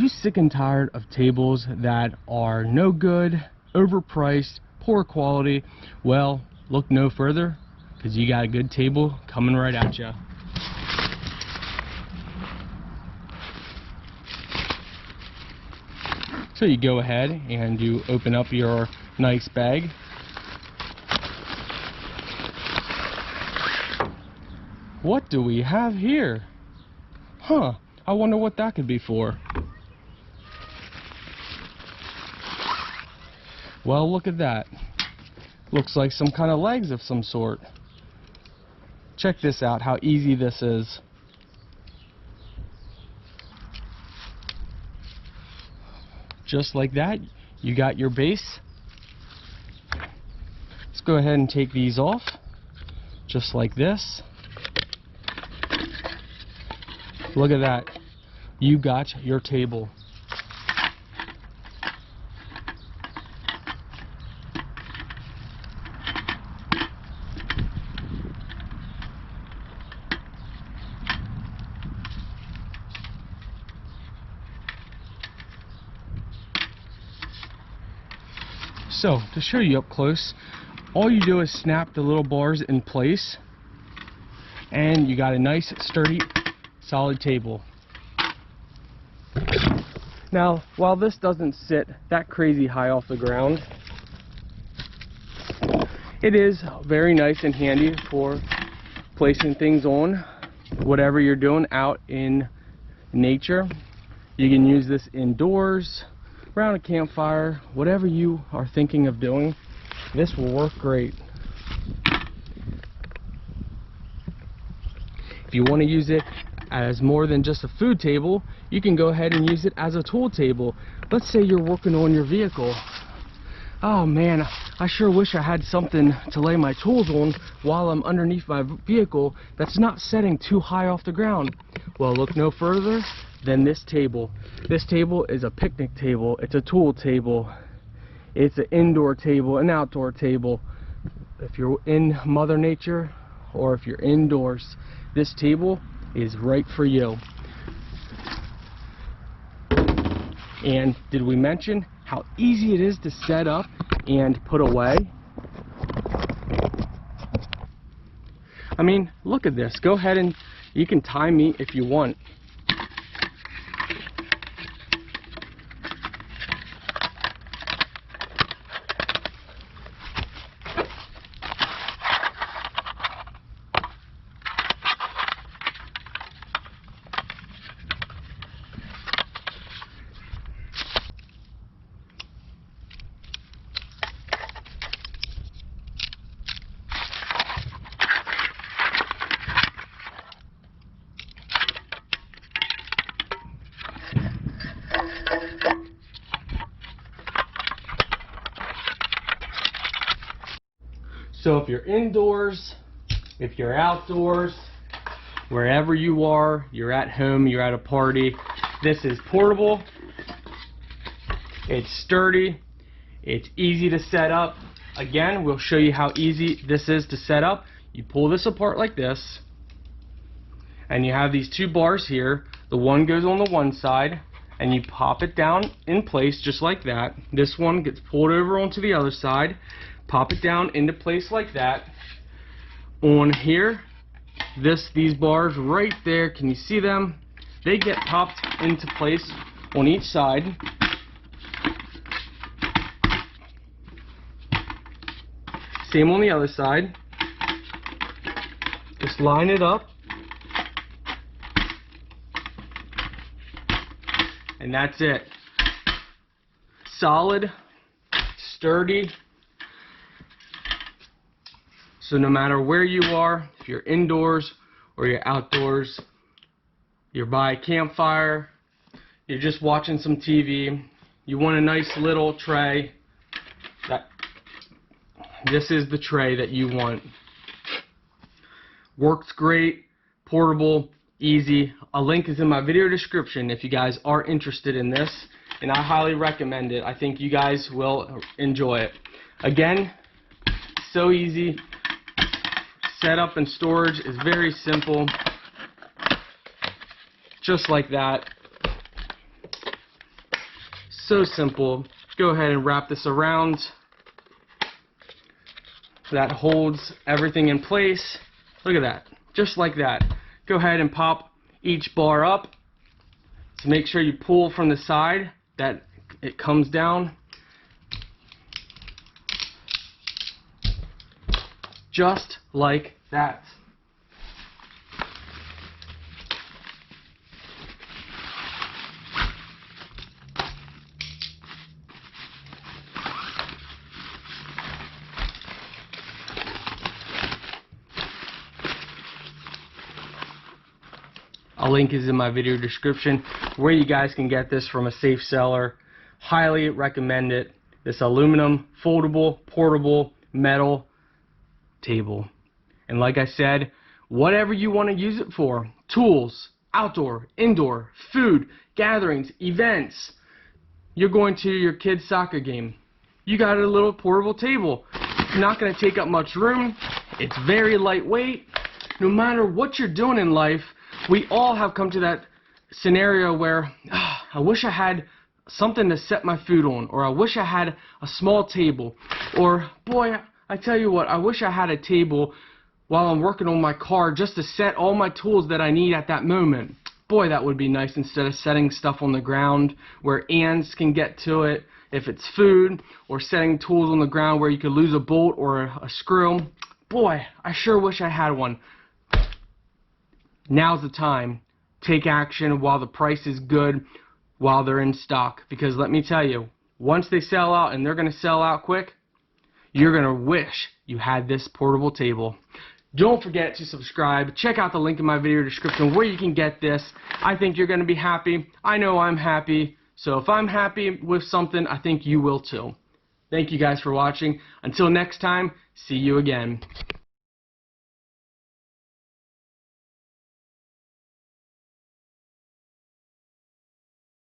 sick and tired of tables that are no good, overpriced, poor quality? Well, look no further, because you got a good table coming right at you. So you go ahead and you open up your nice bag. What do we have here? Huh, I wonder what that could be for. Well, look at that. Looks like some kind of legs of some sort. Check this out, how easy this is. Just like that, you got your base. Let's go ahead and take these off, just like this. Look at that, you got your table. So, to show you up close, all you do is snap the little bars in place, and you got a nice, sturdy, solid table. Now, while this doesn't sit that crazy high off the ground, it is very nice and handy for placing things on, whatever you're doing out in nature. You can use this indoors, around a campfire, whatever you are thinking of doing, this will work great. If you want to use it as more than just a food table, you can go ahead and use it as a tool table. Let's say you're working on your vehicle. Oh man, I sure wish I had something to lay my tools on while I'm underneath my vehicle that's not setting too high off the ground. Well, look no further than this table. This table is a picnic table, it's a tool table, it's an indoor table, an outdoor table. If you're in Mother Nature or if you're indoors, this table is right for you. And did we mention how easy it is to set up and put away? I mean, look at this. Go ahead and you can time me if you want. So if you're indoors, if you're outdoors, wherever you are, you're at home, you're at a party, this is portable, it's sturdy, it's easy to set up. Again, we'll show you how easy this is to set up. You pull this apart like this, and you have these two bars here. The one goes on the one side, and you pop it down in place just like that. This one gets pulled over onto the other side. Pop it down into place like that. On here, these bars right there, can you see them? They get popped into place on each side. Same on the other side. Just line it up. And that's it. Solid, sturdy. So no matter where you are, if you're indoors or you're outdoors, you're by a campfire, you're just watching some TV, you want a nice little tray, this is the tray that you want. Works great, portable, easy. A link is in my video description if you guys are interested in this, and I highly recommend it. I think you guys will enjoy it. Again, so easy. Setup and storage is very simple, just like that. So simple. Go ahead and wrap this around. That holds everything in place. Look at that, just like that. Go ahead and pop each bar up. So make sure you pull from the side that it comes down. Just like that. A link is in my video description where you guys can get this from a safe seller. Highly recommend it. This aluminum, foldable, portable, metal table. And like I said, whatever you want to use it for, tools, outdoor, indoor, food, gatherings, events. You're going to your kid's soccer game. You got a little portable table. It's not going to take up much room. It's very lightweight. No matter what you're doing in life, we all have come to that scenario where I wish I had something to set my food on, or I wish I had a small table, or boy, I tell you what, I wish I had a table while I'm working on my car just to set all my tools that I need at that moment. Boy, that would be nice, instead of setting stuff on the ground where ants can get to it if it's food, or setting tools on the ground where you could lose a bolt or a screw. Boy, I sure wish I had one. Now's the time. Take action while the price is good, while they're in stock. Because let me tell you, once they sell out, and they're going to sell out quick, you're going to wish you had this portable table. Don't forget to subscribe. Check out the link in my video description where you can get this. I think you're going to be happy. I know I'm happy. So if I'm happy with something, I think you will too. Thank you guys for watching. Until next time, see you again.